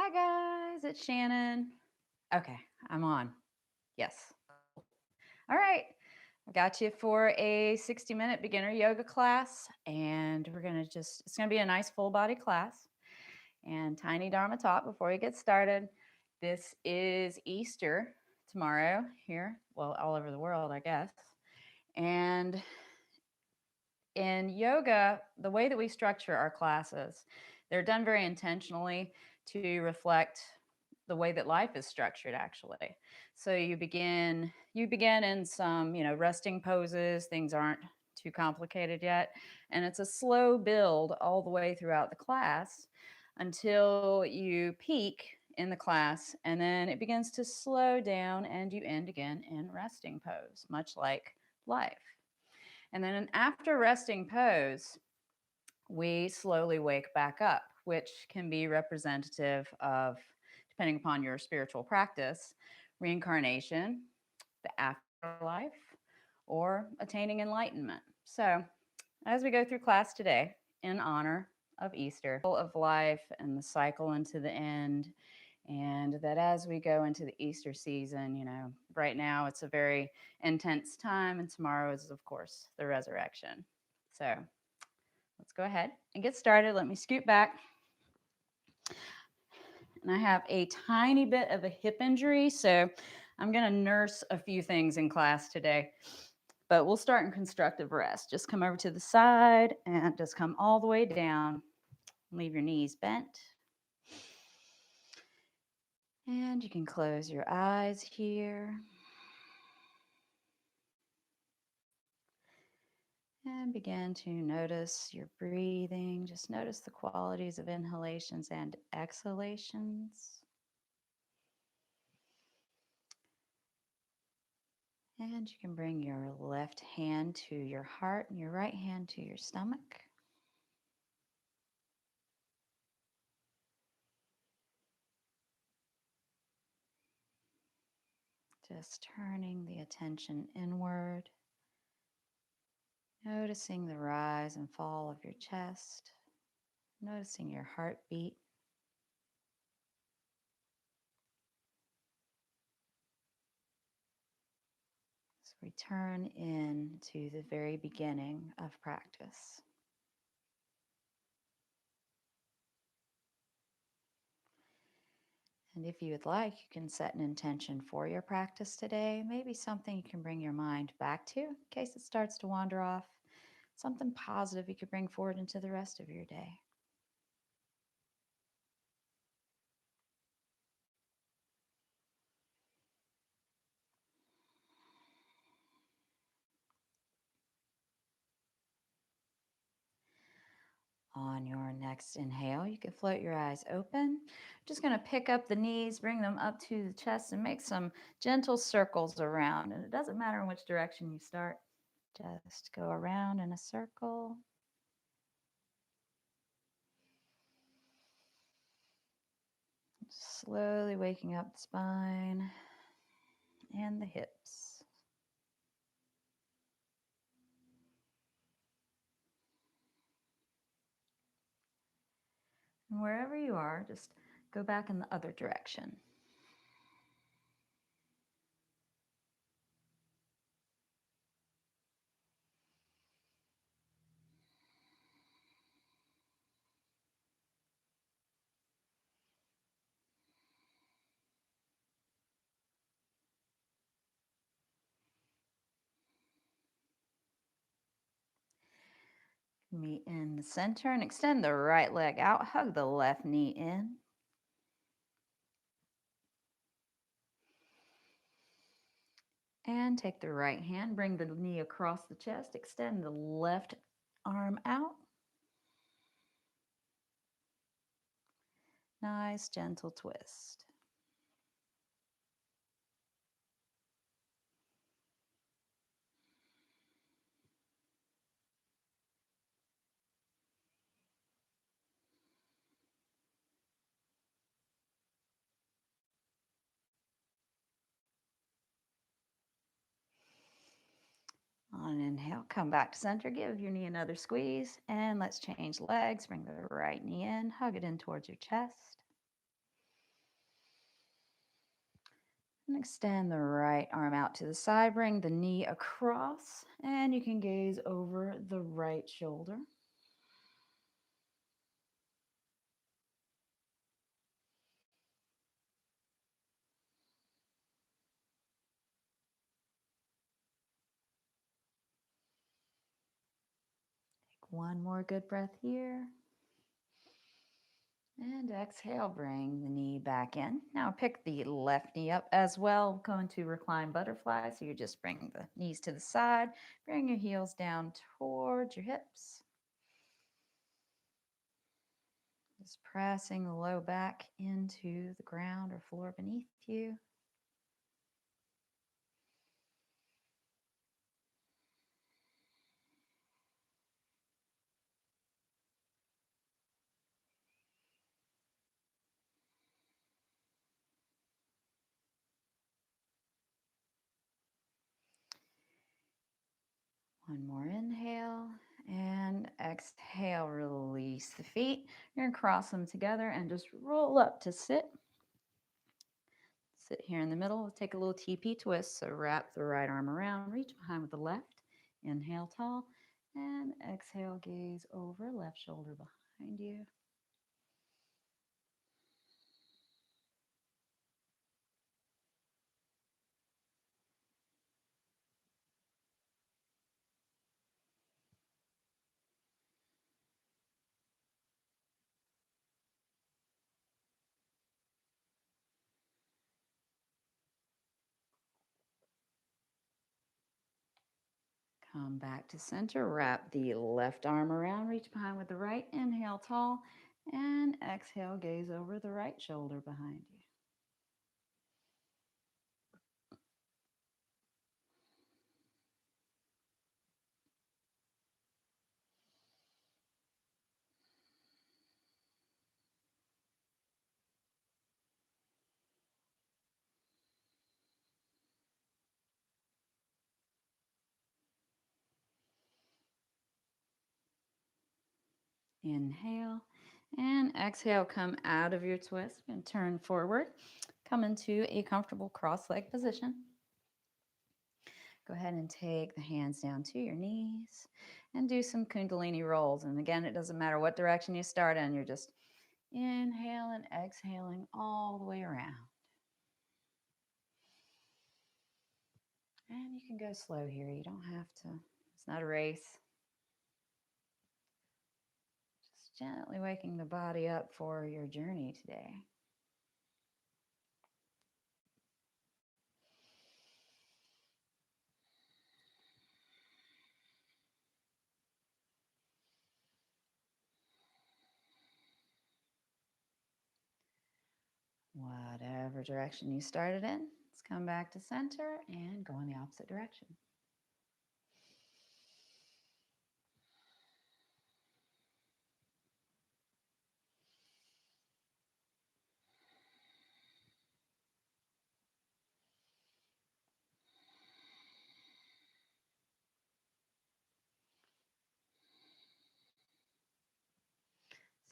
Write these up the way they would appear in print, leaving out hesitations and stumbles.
Hi guys, it's Shannon. Okay, I'm on. Yes. All right. I got you for a 60-minute beginner yoga class, and it's going to be a nice full body class. And tiny Dharma talk before we get started. This is Easter tomorrow here, well, all over the world, I guess. And in yoga, the way that we structure our classes, they're done very intentionally to reflect the way that life is structured actually. So you begin in some, resting poses. Things aren't too complicated yet, and it's a slow build all the way throughout the class until you peak in the class, and then it begins to slow down and you end again in resting pose, much like life. And then after resting pose, we slowly wake back up, which can be representative of, depending upon your spiritual practice, reincarnation, the afterlife, or attaining enlightenment. So, as we go through class today, in honor of Easter, of life and the cycle into the end, and that as we go into the Easter season, right now it's a very intense time, and tomorrow is, of course, the resurrection. So, let's go ahead and get started. Let me scoot back. And I have a tiny bit of a hip injury, so I'm going to nurse a few things in class today. But we'll start in constructive rest. Just come over to the side and just come all the way down. Leave your knees bent. And you can close your eyes here. And begin to notice your breathing. Just notice the qualities of inhalations and exhalations. And you can bring your left hand to your heart and your right hand to your stomach. Just turning the attention inward, noticing the rise and fall of your chest, noticing your heartbeat. So return in to the very beginning of practice. And if you would like, you can set an intention for your practice today. Maybe something you can bring your mind back to in case it starts to wander off. Something positive you could bring forward into the rest of your day. On your next inhale, you can float your eyes open. Just going to pick up the knees, bring them up to the chest, and make some gentle circles around. And it doesn't matter in which direction you start, just go around in a circle. Slowly waking up the spine and the hips. And wherever you are, just go back in the other direction. Meet in the center and extend the right leg out. Hug the left knee in. And take the right hand, bring the knee across the chest, extend the left arm out. Nice, gentle twist. On an inhale, come back to center, give your knee another squeeze, and let's change legs. Bring the right knee in, hug it in towards your chest. And extend the right arm out to the side. Bring the knee across, and you can gaze over the right shoulder. Take one more good breath here. And exhale, bring the knee back in. Now pick the left knee up as well. Go into recline butterfly. So you just bring the knees to the side. Bring your heels down towards your hips. Just pressing the low back into the ground or floor beneath you. One more inhale and exhale, release the feet. You're going to cross them together and just roll up to sit. Sit here in the middle. Take a little TP twist. So wrap the right arm around, reach behind with the left. Inhale tall and exhale, gaze over, left shoulder behind you. Come back to center. Wrap the left arm around, reach behind with the right. Inhale tall and exhale, gaze over the right shoulder behind you. Inhale and exhale, come out of your twist and turn forward. Come into a comfortable cross-leg position. Go ahead and take the hands down to your knees and do some Kundalini rolls. And again, it doesn't matter what direction you start in, you're just inhaling, exhaling all the way around. And you can go slow here. You don't have to, it's not a race. Just gently waking the body up for your journey today. Whatever direction you started in, let's come back to center and go in the opposite direction.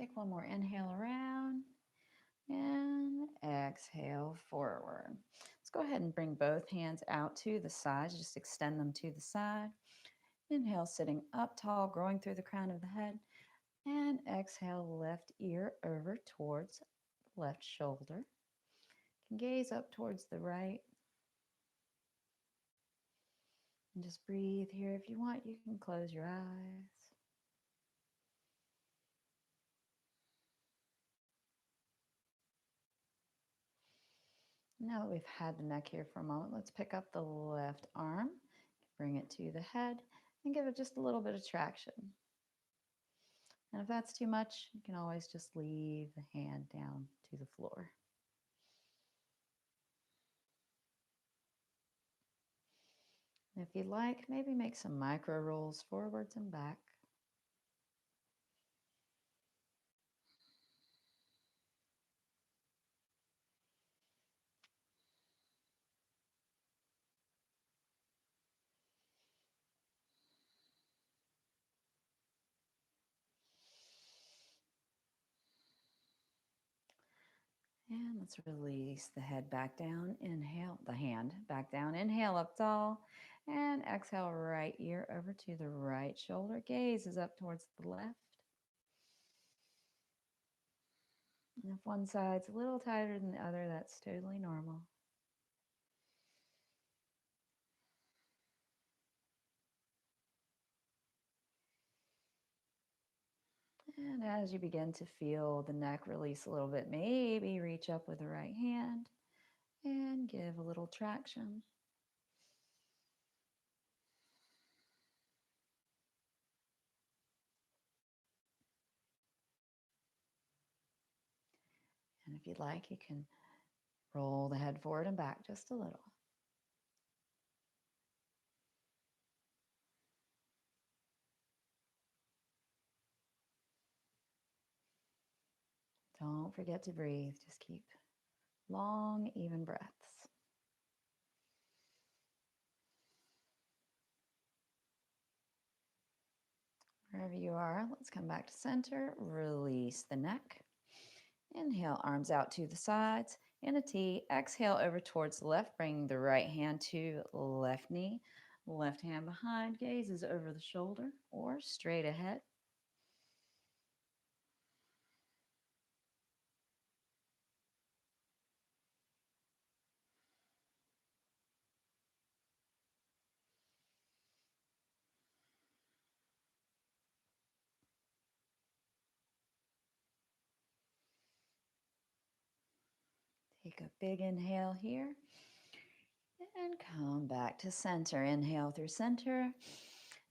Take one more inhale around and exhale forward. Let's go ahead and bring both hands out to the sides. Just extend them to the side. Inhale, sitting up tall, growing through the crown of the head. And exhale, left ear over towards the left shoulder. You can gaze up towards the right. And just breathe here. If you want, you can close your eyes. Now that we've had the neck here for a moment, let's pick up the left arm, bring it to the head, and give it just a little bit of traction. And if that's too much, you can always just leave the hand down to the floor. And if you'd like, maybe make some micro rolls forwards and back. And let's release the head back down. Inhale, the hand back down. Inhale up tall. And exhale, right ear over to the right shoulder. Gaze is up towards the left. And if one side's a little tighter than the other, that's totally normal. And as you begin to feel the neck release a little bit, maybe reach up with the right hand and give a little traction. And if you'd like, you can roll the head forward and back just a little. Don't forget to breathe. Just keep long, even breaths. Wherever you are, let's come back to center. Release the neck. Inhale, arms out to the sides in a T. Exhale over towards the left, bringing the right hand to left knee. Left hand behind, gaze is over the shoulder or straight ahead. Take a big inhale here and come back to center. Inhale through center.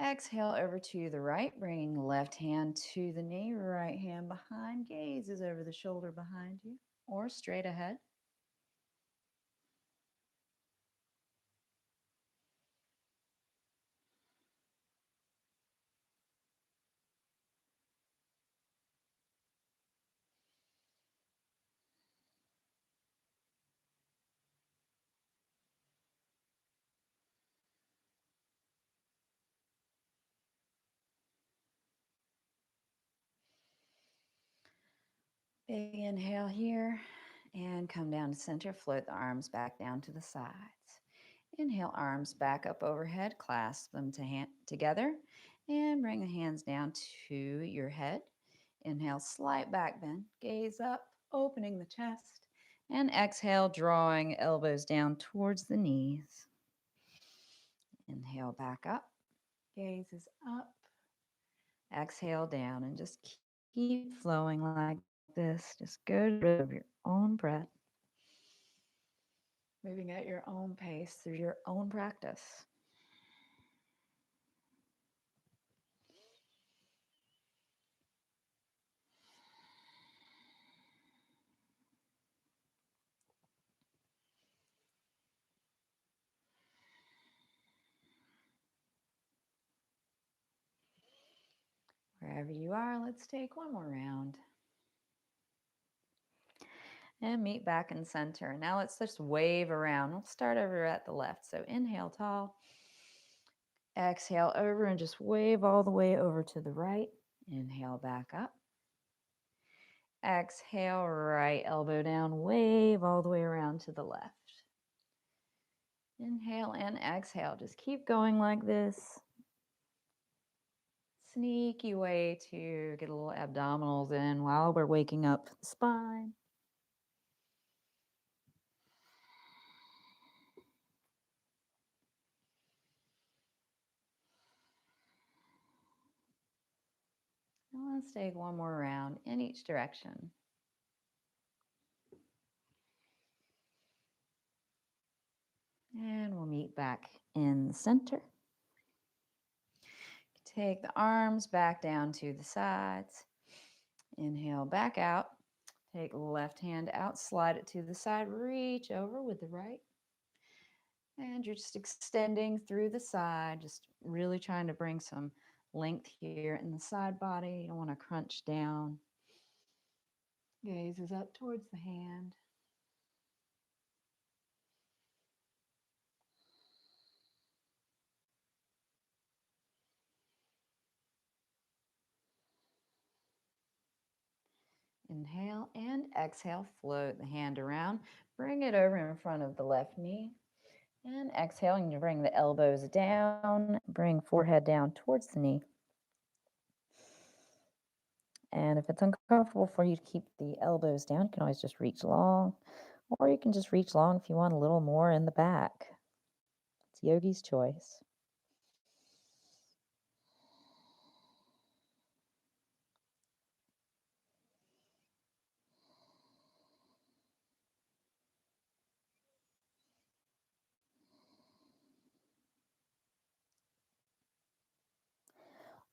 Exhale over to the right, bringing left hand to the knee, right hand behind. Gaze is over the shoulder behind you or straight ahead. Big inhale here and come down to center. Float the arms back down to the sides. Inhale, arms back up overhead. Clasp them together and bring the hands down to your head. Inhale, slight back bend. Gaze up, opening the chest. And exhale, drawing elbows down towards the knees. Inhale, back up. Gaze is up. Exhale down and just keep flowing like this. Just go to the rhythm of your own breath. Moving at your own pace through your own practice. Wherever you are, let's take one more round. And meet back in center. Now let's just wave around. We'll start over at the left. So inhale tall. Exhale over and just wave all the way over to the right. Inhale back up. Exhale, right elbow down, wave all the way around to the left. Inhale and exhale. Just keep going like this. Sneaky way to get a little abdominals in while we're waking up the spine. And let's take one more round in each direction. And we'll meet back in the center. Take the arms back down to the sides. Inhale back out. Take left hand out, slide it to the side, reach over with the right. And you're just extending through the side, just really trying to bring some length here in the side body. You don't want to crunch down. Gaze is up towards the hand. Inhale and exhale, float the hand around. Bring it over in front of the left knee. And exhaling to bring the elbows down, bring forehead down towards the knee. And if it's uncomfortable for you to keep the elbows down, you can always just reach long, or you can just reach long if you want a little more in the back. It's yogi's choice.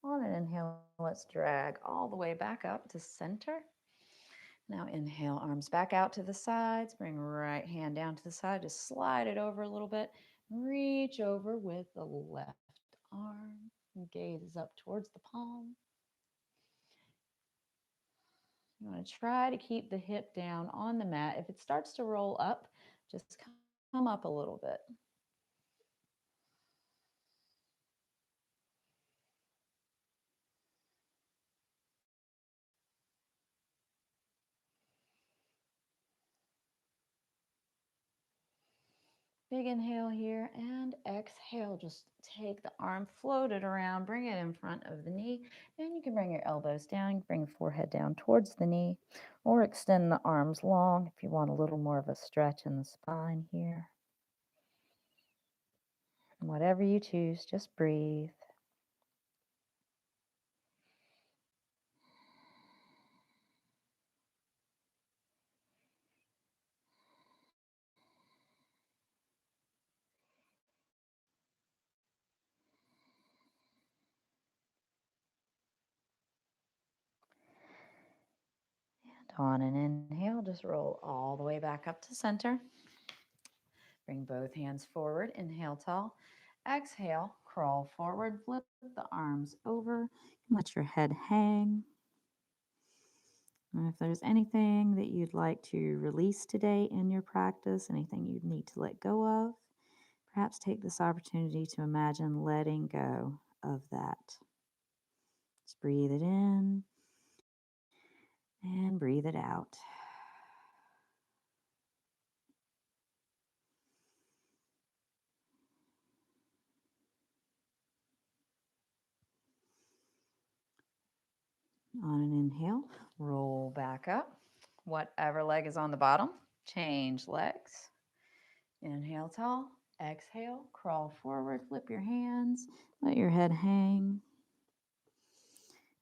On an inhale, let's drag all the way back up to center. Now inhale, arms back out to the sides. Bring right hand down to the side. Just slide it over a little bit. Reach over with the left arm. Gaze up towards the palm. You want to try to keep the hip down on the mat. If it starts to roll up, just come up a little bit. Big inhale here and exhale. Just take the arm, float it around, bring it in front of the knee, and you can bring your elbows down, bring forehead down towards the knee, or extend the arms long if you want a little more of a stretch in the spine here. And whatever you choose, just breathe. On an inhale, just roll all the way back up to center. Bring both hands forward. Inhale, tall. Exhale, crawl forward. Flip the arms over. Let your head hang. And if there's anything that you'd like to release today in your practice, anything you need to let go of, perhaps take this opportunity to imagine letting go of that. Just breathe it in and breathe it out. On an inhale, roll back up. Whatever leg is on the bottom, change legs. Inhale, tall. Exhale, crawl forward, flip your hands, let your head hang.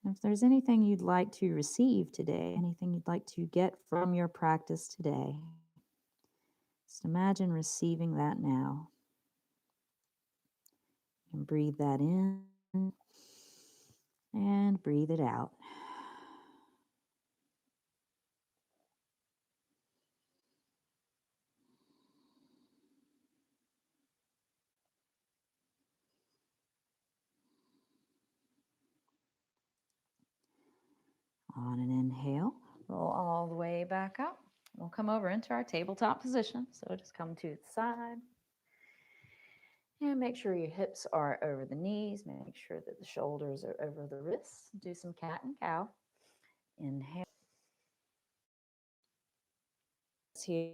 If there's anything you'd like to receive today, anything you'd like to get from your practice today, just imagine receiving that now. And breathe that in and breathe it out. On an inhale, roll all the way back up. We'll come over into our tabletop position. So just come to the side. And make sure your hips are over the knees. Make sure that the shoulders are over the wrists. Do some cat and cow. Inhale. Here.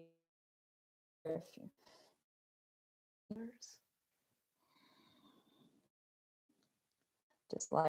Just like